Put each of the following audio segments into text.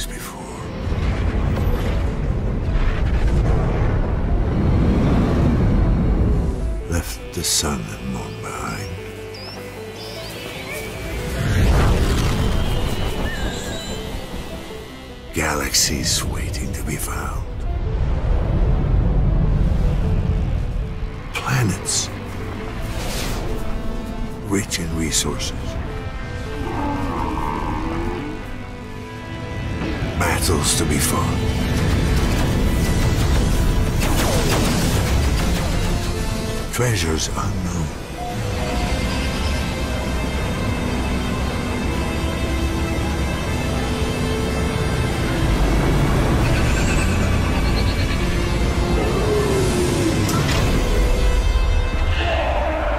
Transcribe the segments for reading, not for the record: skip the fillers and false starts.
this before. Left the sun and moon behind. Galaxies waiting to be found. Planets rich in resources. Battles to be fought. Treasures unknown.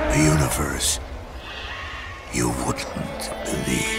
A universe you wouldn't believe.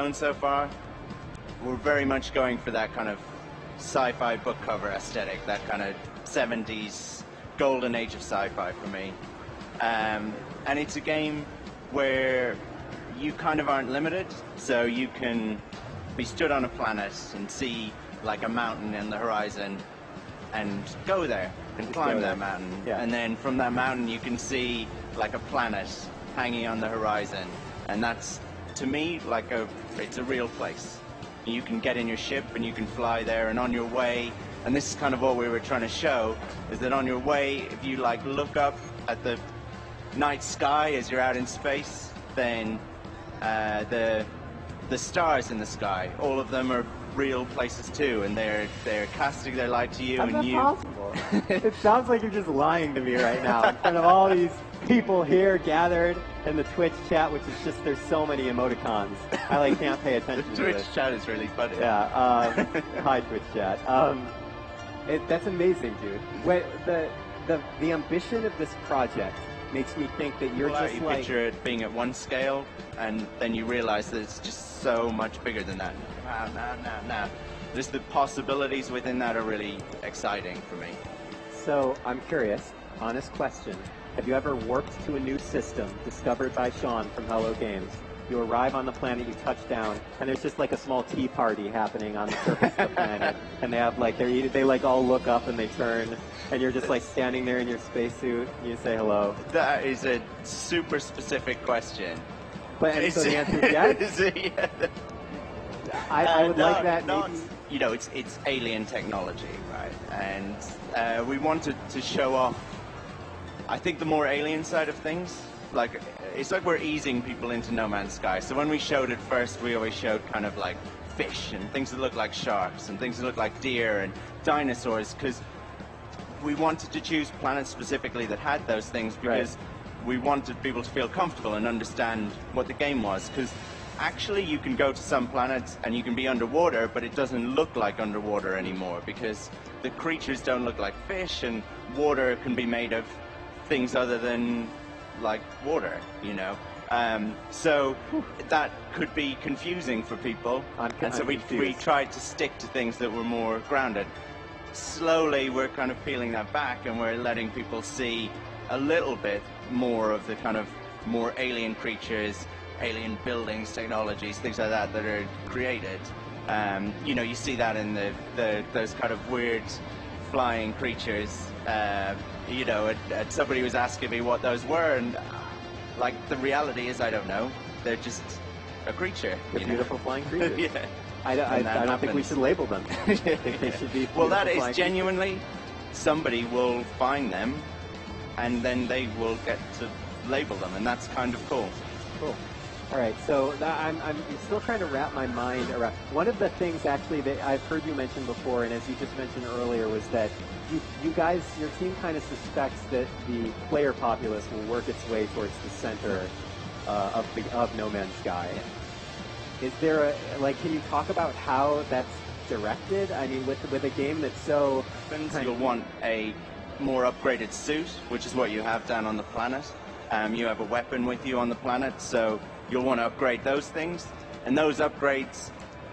shown so far, we're very much going for that kind of sci-fi book cover aesthetic, that kind of 70s golden age of sci-fi for me. And it's a game where you kind of aren't limited, so you can be stood on a planet and see like a mountain in the horizon and go there and climb that mountain. Yeah. And then from that mountain you can see like a planet hanging on the horizon, and that's, to me, like it's a real place. You can get in your ship and you can fly there, and on your way, and this is kind of what we were trying to show, is that on your way, if you like look up at the night sky as you're out in space, then the stars in the sky, all of them are real places too, and they're casting their light to you. How's and that you possible? It sounds like you're just lying to me right now in front of all these people here gathered in the Twitch chat, which is just, there's so many emoticons. I like can't pay attention the to Twitch this. chat is really funny. Yeah. Hi Twitch chat. That's amazing, dude. Wait, the ambition of this project makes me think that you're Well, just you like. picture it being at one scale, and then you realize that it's just so much bigger than that. Nah. Just the possibilities within that are really exciting for me. So I'm curious, honest question. Have you ever warped to a new system discovered by Sean from Hello Games? You arrive on the planet, you touch down, and there's just like a small tea party happening on the surface of the planet, and they have like they like all look up and they turn, and you're just like standing there in your spacesuit. You say hello. That is a super specific question. But and so the answer is yes. Is it yes? I would like that. Not, maybe. you know, it's alien technology, right? And we wanted to show off, I think, the more alien side of things. Like, it's like we're easing people into No Man's Sky. So when we showed it first, we always showed kind of like fish and things that look like sharks and things that look like deer and dinosaurs, because we wanted to choose planets specifically that had those things, because we wanted people to feel comfortable and understand what the game was. Because actually you can go to some planets and you can be underwater, but it doesn't look like underwater anymore, because the creatures don't look like fish, and water can be made of things other than like water, you know. So that could be confusing for people, and so we tried to stick to things that were more grounded. Slowly we're kind of peeling that back, and we're letting people see a little bit more of the kind of more alien creatures, alien buildings, technologies, things like that that are created. You know, you see that in those kind of weird flying creatures. You know, and somebody was asking me what those were, and like the reality is I don't know. They're just a creature. They're beautiful flying creatures. Yeah. I don't think we should label them. I think they should be. Well, that is flying genuinely, somebody will find them, and then they will get to label them, and that's kind of cool. Cool. All right, so I'm still trying to wrap my mind around. One of the things actually that I've heard you mention before, and as you just mentioned earlier, was that you guys, your team kind of suspects that the player populace will work its way towards the center of No Man's Sky. Is there can you talk about how that's directed? I mean, with a game that's so... You'll want a more upgraded suit, which is what you have down on the planet. You have a weapon with you on the planet, so you'll want to upgrade those things, and those upgrades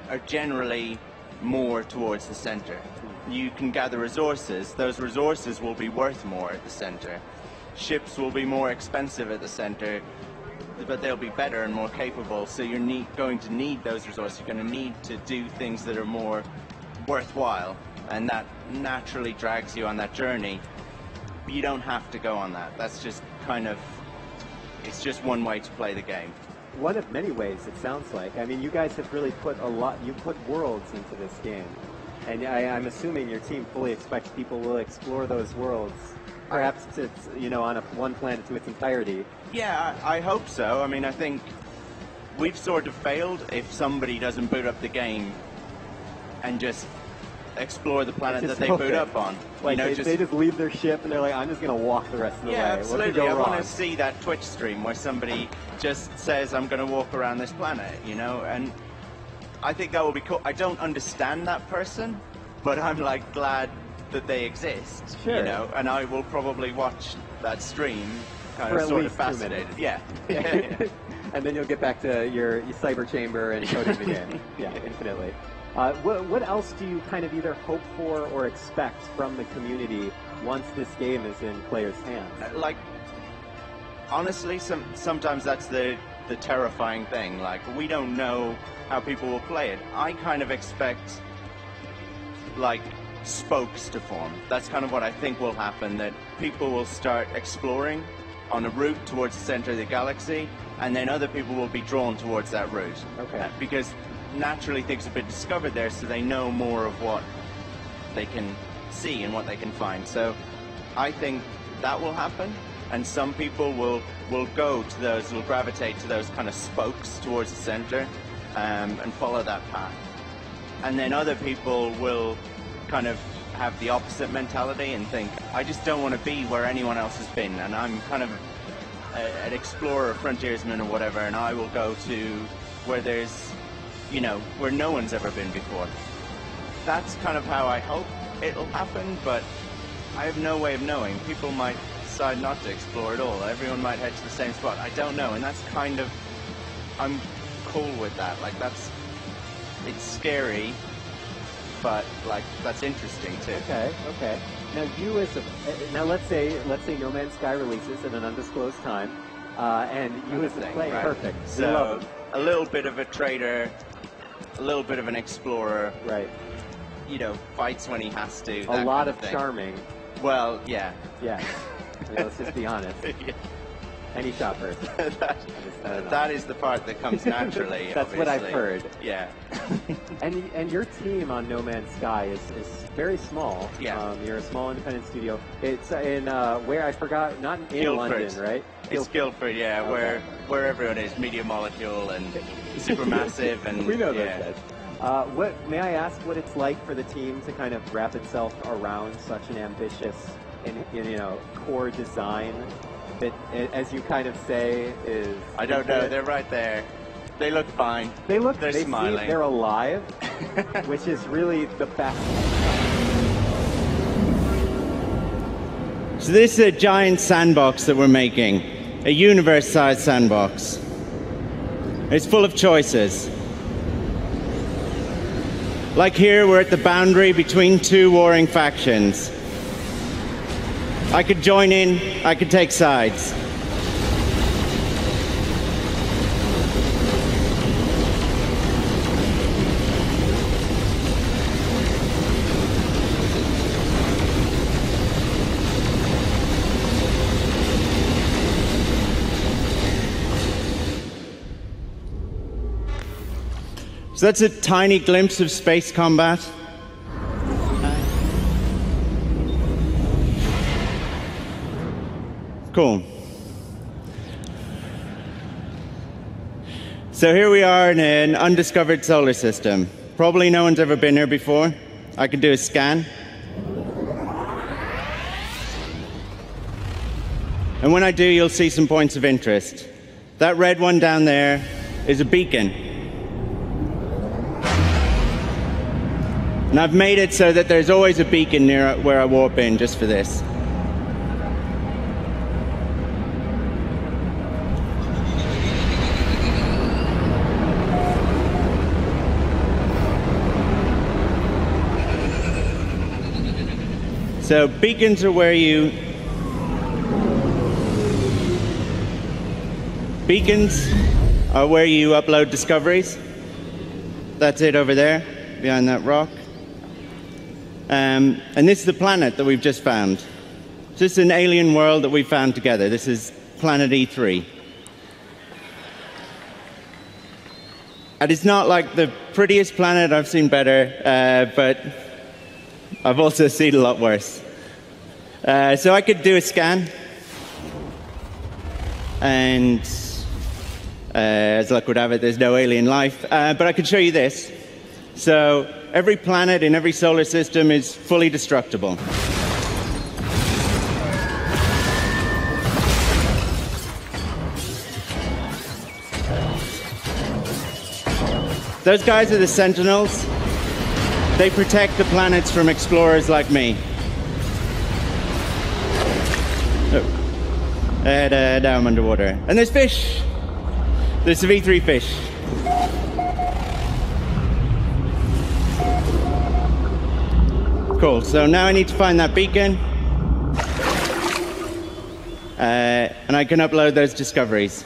are generally more towards the center. You can gather resources. Those resources will be worth more at the center. Ships will be more expensive at the center, but they'll be better and more capable, so you're going to need those resources. You're going to need to do things that are more worthwhile, and that naturally drags you on that journey. But you don't have to go on that. That's just kind of, it's just one way to play the game. One of many ways, it sounds like. I mean, you guys have really put a lot, you put worlds into this game. And I'm assuming your team fully expects people will explore those worlds, perhaps to, you know, on one planet to its entirety. Yeah, I hope so. I mean, I think we've sort of failed if somebody doesn't boot up the game and just explore the planet that they boot up on. Like, you know, they just leave their ship and they're like, I'm just going to walk the rest of the way. Absolutely. What could go I wrong? want to see that Twitch stream where somebody just says, I'm going to walk around this planet, you know, and I think that will be cool. I don't understand that person, but I'm like glad that they exist, you know, and I will probably watch that stream kind of sort of fascinated. Yeah. and then you'll get back to your cyber chamber and coding the game. Yeah, infinitely. What else do you kind of either hope for or expect from the community once this game is in players' hands? Like, honestly, sometimes that's the terrifying thing. Like, we don't know how people will play it. I kind of expect, like, spokes to form. That's kind of what I think will happen, that people will start exploring on a route towards the center of the galaxy, and then other people will be drawn towards that route. Okay. Because naturally things have been discovered there, so they know more of what they can see and what they can find. So I think that will happen, and some people will go to those, will gravitate to those kind of spokes towards the center, and follow that path. And then other people will kind of have the opposite mentality and think, I just don't want to be where anyone else has been, and I'm kind of an explorer, frontiersman or whatever, and I will go to where there's, you know, where no one's ever been before. That's kind of how I hope it'll happen, but I have no way of knowing. People might decide not to explore at all. Everyone might head to the same spot. I don't know, and that's kind of, I'm cool with that. Like, it's scary, but like that's interesting too. Okay. Now let's say No Man's Sky releases at an undisclosed time, and you as a player, right. Perfect. So a little bit of a trader, a little bit of an explorer. Right. You know, fights when he has to. A lot of charming. Well, yeah. Yeah. Let's just be honest. Yeah. Any shot first. That is the part that comes naturally. That's obviously. what I've heard. Yeah. and your team on No Man's Sky is very small. Yeah. You're a small independent studio. It's in where I forgot, not in Guildford. London, right? It's Guildford, yeah, okay. where everyone is, Media Molecule and Supermassive, and we know yeah. those guys. May I ask what it's like for the team to kind of wrap itself around such an ambitious and core design that, as you kind of say, is... I don't know. They're right there. They look fine. They're smiling. They're alive, which is really the best. So this is a giant sandbox that we're making, a universe-sized sandbox. It's full of choices. Like here, we're at the boundary between two warring factions. I could join in, I could take sides. So that's a tiny glimpse of space combat. Cool. So here we are in an undiscovered solar system. Probably no one's ever been here before. I could do a scan. And when I do, you'll see some points of interest. That red one down there is a beacon. And I've made it so that there's always a beacon near where I warp in just for this. So beacons are where you... Beacons are where you upload discoveries. That's it over there, behind that rock. And this is the planet that we've just found. So this is an alien world that we found together. This is planet E3. And it's not like the prettiest planet. I've seen better, but I've also seen a lot worse. So I could do a scan. And as luck would have it, there's no alien life. But I could show you this. So every planet in every solar system is fully destructible. Those guys are the Sentinels. They protect the planets from explorers like me. Oh. And now I'm underwater. And there's fish. There's the V3 fish. Cool, so now I need to find that beacon. And I can upload those discoveries.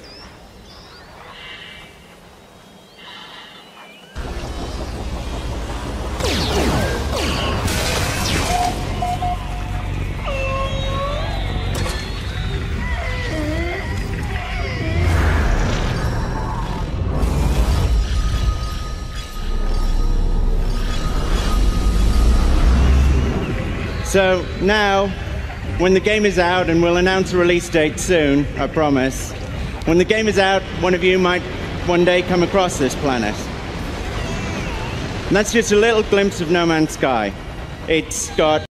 So now, when the game is out, and we'll announce a release date soon, I promise. When the game is out, one of you might one day come across this planet. And that's just a little glimpse of No Man's Sky. It's got